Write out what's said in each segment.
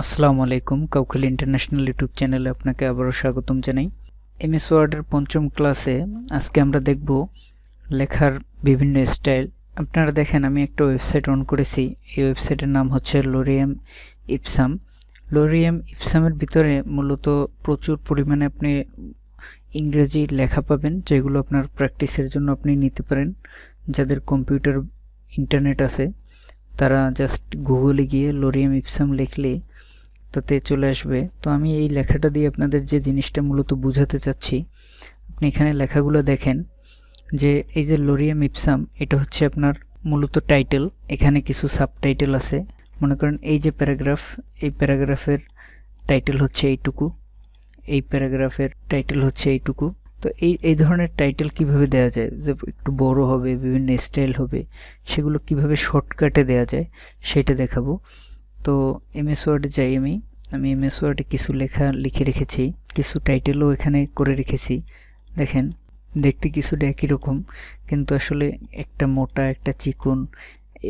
আসসালামু আলাইকুম Kawkhali international YouTube চ্যানেলে আপনাকে আবারও স্বাগতম জানাই। এমএস ওয়ার্ডের পঞ্চম ক্লাসে আজকে আমরা দেখব লেখার বিভিন্ন স্টাইল। আপনারা দেখেন আমি একটা ওয়েবসাইট অন করেছি। এই ওয়েবসাইটের নাম হচ্ছে লোরিয়াম ইপসাম। লোরিয়াম ইপসামের ভিতরে মূলত প্রচুর পরিমাণে আপনি ইংরেজি লেখা পাবেন, যেগুলো আপনার প্র্যাকটিসের জন্য আপনি নিতে পারেন। যাদের কম্পিউটার ইন্টারনেট আছে তারা জাস্ট গুগলে গিয়ে লোরিয়াম ইপসাম লিখলে তাতে চলে আসবে। তো আমি এই লেখাটা দিয়ে আপনাদের যে জিনিসটা মূলত বোঝাতে চাচ্ছি, আপনি এখানে লেখাগুলো দেখেন যে এই যে লোরিয়াম ইপসাম, এটা হচ্ছে আপনার মূলত টাইটেল। এখানে কিছু সাবটাইটেল আছে। মনে করেন এই যে প্যারাগ্রাফ, এই প্যারাগ্রাফের টাইটেল হচ্ছে এইটুকু, এই প্যারাগ্রাফের টাইটেল হচ্ছে এইটুকু। তো এই ধরনের টাইটেল কিভাবে দেওয়া যায়, যে একটু বড় হবে, বিভিন্ন স্টাইল হবে, সেগুলো কিভাবে শর্টকাটে দেওয়া যায় সেটা দেখাবো। তো এমএস ওয়ার্ডে যাই। আমি এমএস ওয়ার্ডে কিছু লেখা লিখে রেখেছি, কিছু টাইটেলও এখানে করে রেখেছি। দেখেন দেখতে কিছুটা একই রকম, কিন্তু আসলে একটা মোটা একটা চিকন,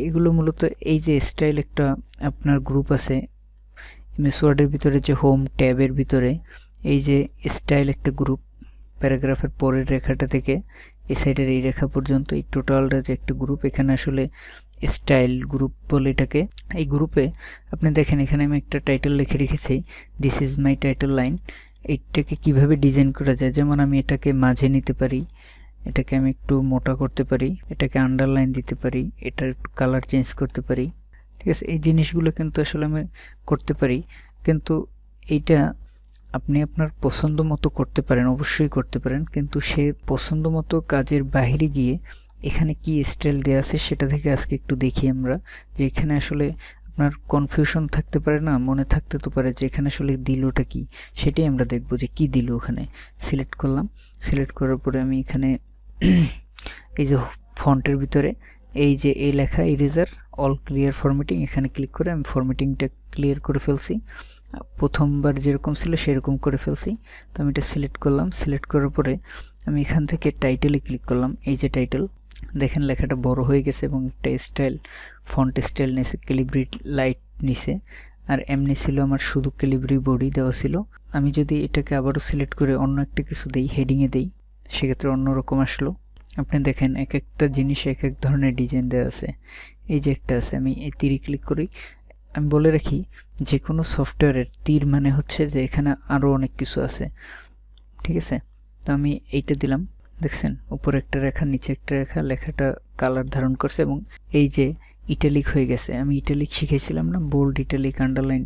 এগুলো মূলত এই যে স্টাইল একটা আপনার গ্রুপ আছে এমএস ওয়ার্ডের ভিতরে, যে হোম ট্যাবের ভিতরে এই যে স্টাইল একটা গ্রুপ, প্যারাগ্রাফের পরের রেখাটা থেকে এই সাইডের এই রেখা পর্যন্ত এই টোটালটা যে একটা গ্রুপ, এখানে আসলে স্টাইল গ্রুপ বলে এটাকে। এই গ্রুপে আপনি দেখেন এখানে আমি একটা টাইটেল লিখে রেখেছি, this is my title line. এইটাকে কিভাবে ডিজাইন করা যায়, যেমন আমি এটাকে মাঝে নিতে পারি, এটাকে আমি একটু মোটা করতে পারি, এটাকে আন্ডারলাইন দিতে পারি, এটার একটু কালার চেঞ্জ করতে পারি। ঠিক আছে, এই জিনিসগুলো কিন্তু আসলে আমি করতে পারি, কিন্তু এইটা আপনি আপনার পছন্দ মতো করতে পারেন, অবশ্যই করতে পারেন, কিন্তু সে পছন্দ মতো কাজের বাইরে গিয়ে এখানে কি স্টাইল দেওয়া আছে সেটা থেকে আজকে একটু দেখি আমরা, যে এখানে আসলে আপনার কনফিউশন থাকতে পারে না, মনে থাকতে তো পারে যে এখানে আসলে দিলটা কি, সেটাই আমরা দেখব যে কি দিল। ওখানে সিলেক্ট করলাম, সিলেক্ট করার পরে আমি এখানে এই যে ফন্টের ভিতরে এই যে এই লেখা ইরেজার অল ক্লিয়ার ফরম্যাটিং, এখানে ক্লিক করে আমি ফরম্যাটিংটা ক্লিয়ার করে ফেলছি। প্রথমবার যেরকম ছিল সেরকম করে ফেলছি। তো আমি এটা সিলেক্ট করলাম, সিলেক্ট করার পরে আমি এখান থেকে টাইটেলে ক্লিক করলাম। এই যে টাইটেল, দেখেন লেখাটা বড় হয়ে গেছে এবং একটা স্টাইল, ফন্ট স্টাইল নিছে, ক্যালিব্রি লাইট নিছে, আর এমনি ছিল আমার শুধু ক্যালিব্রি বডি দেওয়া ছিল। আমি যদি এটাকে আবারও সিলেক্ট করে অন্য একটা কিছু দেই, হেডিংয়ে দেই, সেক্ষেত্রে অন্যরকম আসলো। আপনি দেখেন এক একটা জিনিসে এক এক ধরনের ডিজাইন দেওয়া আছে। এই যে একটা আছে, আমি এই তীরে ক্লিক করি। আমি বলে রাখি, যে কোনো সফটওয়্যারের তীর মানে হচ্ছে যে এখানে আরও অনেক কিছু আছে। ঠিক আছে, তো আমি এইটা দিলাম, দেখছেন উপরে একটা রেখা, নিচে একটা রেখা, লেখাটা কালার ধারণ করছে এবং এই যে ইটালিক হয়ে গেছে। আমি ইটালিক শিখেছিলাম না, বোল্ড, ইটালিক, আন্ডারলাইন,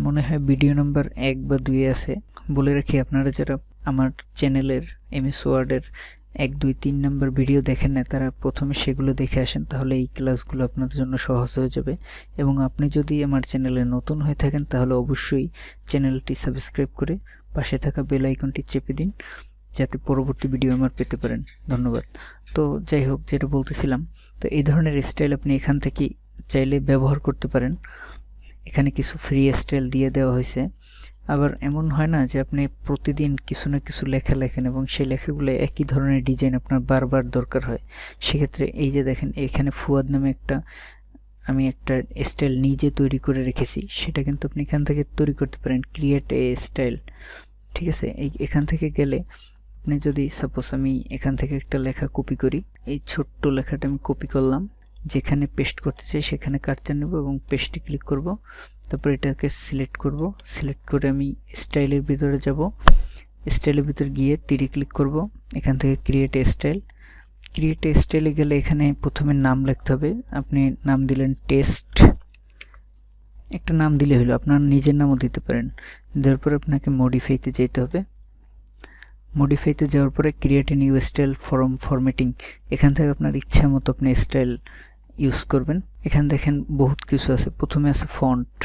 মনে হয় ভিডিও নাম্বার 1 বা 2 আছে। বলে রাখি, আপনারা যারা আমার চ্যানেলের এমএস ওয়ার্ডের 1, 2, 3 নাম্বার ভিডিও দেখেন না, তারা প্রথমে সেগুলো দেখে আসেন, তাহলে এই ক্লাসগুলো আপনার জন্য সহজ হয়ে যাবে। এবং আপনি যদি আমার চ্যানেলে নতুন হয়ে থাকেন তাহলে অবশ্যই চ্যানেলটি সাবস্ক্রাইব করে পাশে থাকা বেল আইকনটি চেপে দিন, যাতে পরবর্তী ভিডিও আমার পেতে পারেন। ধন্যবাদ। তো যাই হোক, যেটা বলতেছিলাম, তো এই ধরনের স্টাইল আপনি এখান থেকে চাইলে ব্যবহার করতে পারেন। এখানে কিছু ফ্রি স্টাইল দিয়ে দেওয়া হয়েছে। আবার এমন হয় না যে আপনি প্রতিদিন কিছু না কিছু লেখা লেখেন এবং সেই লেখাগুলো একই ধরনের ডিজাইন আপনার বারবার দরকার হয়। সেক্ষেত্রে এই যে দেখেন এখানে ফুয়াদ নামে আমি একটা স্টাইল নিজে তৈরি করে রেখেছি, সেটা কিন্তু আপনি এখান থেকে তৈরি করতে পারেন, ক্রিয়েট এ স্টাইল। ঠিক আছে, এখান থেকে গেলে আপনি যদি সাপোজ আমি এখান থেকে একটা লেখা কপি করি, এই ছোট্ট লেখাটা আমি কপি করলাম, যেখানে পেস্ট করতে চাই সেখানে কার্সার নেব এবং পেস্টে ক্লিক করব। তারপর এটাকে সিলেক্ট করব, সিলেক্ট করে আমি স্টাইলের ভিতরে যাব, স্টাইলের ভিতরে গিয়ে তীরে ক্লিক করব, এখান থেকে create a style. Create a স্টাইলে গেলে এখানে প্রথমে নাম লিখতে হবে। আপনি নাম দিলেন টেস্ট, একটা নাম দিলে হলো, আপনার নিজের নামও দিতে পারেন। দেওয়ার পরে আপনাকে মডিফাইতে যেতে হবে। মডিফাইতে যাওয়ার পরে create a new style from formatting, এখান থেকে আপনার ইচ্ছা মতো আপনি স্টাইল ইউজ করবেন। এখানে দেখেন বহুত কিছু আছে। প্রথমে আছে ফন্ট,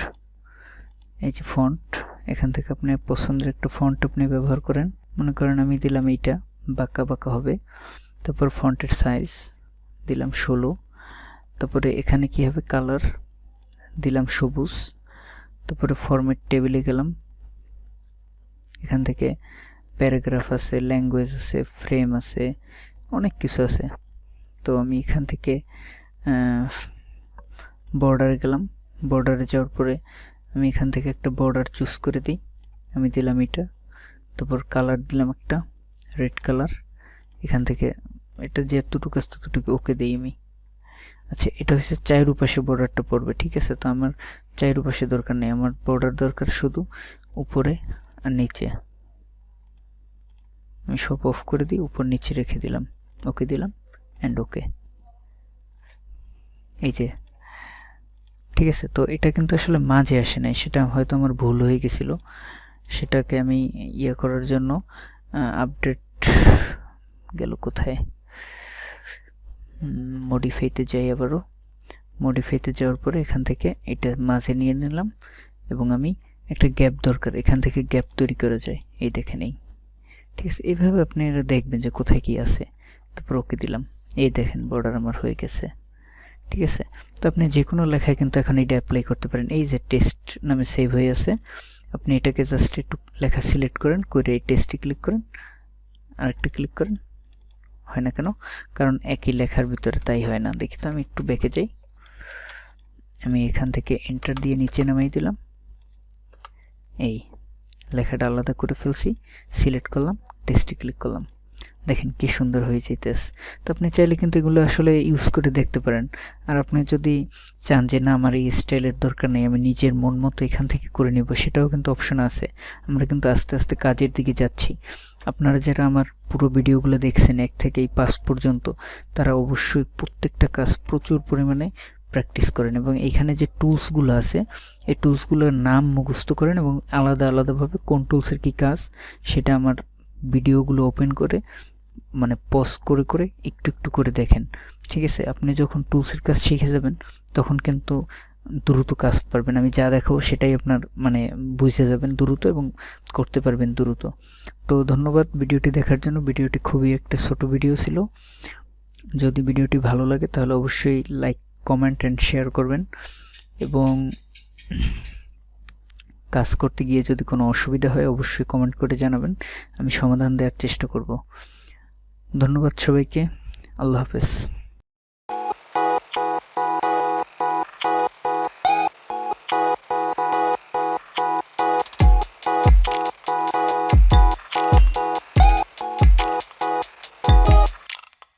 এই যে ফন্ট, এখান থেকে আপনি পছন্দের একটা ফন্ট আপনি ব্যবহার করেন। মনে করেন আমি দিলাম এইটা, বাঁকা বাঁকা হবে। তারপর ফন্টের সাইজ দিলাম 16। তারপরে এখানে কি হবে, কালার দিলাম সবুজ। তারপরে ফরম্যাট টেবিলে গেলাম, এখান থেকে প্যারাগ্রাফ আছে, ল্যাঙ্গুয়েজ আছে, ফ্রেম আছে, অনেক কিছু আছে। তো আমি এখান থেকে বর্ডারে গেলাম, বর্ডারে যাওয়ার পরে আমি এখান থেকে একটা বর্ডার চুজ করে দিই, আমি দিলাম এটা, তারপর কালার দিলাম একটা রেড কালার, এখান থেকে এটা যেতটুকু আসছে ততটুকু ওকে দিই আমি। আচ্ছা, এটা হচ্ছে চায়ের উপাশে বর্ডারটা পড়বে, ঠিক আছে। তো আমার চায়ের উপাশে দরকার নেই, আমার বর্ডার দরকার শুধু উপরে আর নিচে। আমি সব অফ করে দিই, উপর নিচে রেখে দিলাম, ওকে দিলাম অ্যান্ড ওকে। এই যে ঠিক আছে। তো এটা কিন্তু আসলে মাঝে আসে নাই, সেটা হয়তো আমার ভুল হয়ে গেছিলো, সেটাকে আমি ইয়ে করার জন্য আপডেট গেল কোথায়, মডিফাইতে যাই আবারও। মডিফাইতে যাওয়ার পরে এখান থেকে এটা মাঝে নিয়ে নিলাম এবং আমি একটা গ্যাপ দরকার, এখান থেকে গ্যাপ তৈরি করা যায়, এই দেখে নেই, ঠিক আছে। এইভাবে আপনি এটা দেখবেন যে কোথায় কি আছে, তারপর ওকে দিলাম, এই দেখেন বর্ডার আমার হয়ে গেছে, ঠিক আছে। তো আপনি যে কোনো লেখায় কিন্তু এখন এটা অ্যাপ্লাই করতে পারেন। এই যে টেস্ট নামে সেভ হয়ে আছে, আপনি এটাকে জাস্ট একটু লেখা সিলেক্ট করেন, করে এই টেস্টে ক্লিক করেন, আরেকটা ক্লিক করেন, হয় না কেন? কারণ একই লেখার ভিতরে তাই হয় না। দেখি তো, আমি একটু ব্যাকে যাই, আমি এখান থেকে এন্টার দিয়ে নিচে নামাই দিলাম, এই লেখাটা আলাদা করে ফেলছি, সিলেক্ট করলাম, টেস্টে ক্লিক করলাম, দেখেন কি সুন্দর হয়ে যাইতেছে। তো আপনি চাইলে কিন্তু এগুলো আসলে ইউজ করে দেখতে পারেন। আর আপনি যদি চান যে না আমার এই স্টাইলের দরকার নেই, আমি নিজের মন মতো এখান থেকে করে নিব, সেটাও কিন্তু অপশন আছে। আমরা কিন্তু আস্তে আস্তে কাজের দিকে যাচ্ছি। আপনারা যারা আমার পুরো ভিডিওগুলো দেখছেন 1 থেকে 5 পর্যন্ত, তারা অবশ্যই প্রত্যেকটা কাজ প্রচুর পরিমাণে প্র্যাকটিস করেন এবং এইখানে যে টুলসগুলো আছে এই টুলসগুলোর নাম মুখস্থ করেন এবং আলাদা আলাদাভাবে কোন টুলসের কী কাজ সেটা আমার ভিডিওগুলো ওপেন করে মানে পজ করে করে একটু একটু করে দেখেন, ঠিক আছে। আপনি যখন টুলসের কাজ শিখে যাবেন তখন কিন্তু দ্রুত কাজ পারবেন। আমি যা দেখাবো সেটাই আপনার মানে বুঝে যাবেন দ্রুত এবং করতে পারবেন দ্রুত। তো ধন্যবাদ ভিডিওটি দেখার জন্য। ভিডিওটি খুবই একটা ছোট ভিডিও ছিল। যদি ভিডিওটি ভালো লাগে তাহলে অবশ্যই লাইক, কমেন্ট অ্যান্ড শেয়ার করবেন এবং কাজ করতে গিয়ে যদি কোনো অসুবিধা হয় অবশ্যই কমেন্ট করে জানাবেন, আমি সমাধান দেওয়ার চেষ্টা করব। ধন্যবাদ সবাইকে, আল্লাহ হাফেজ।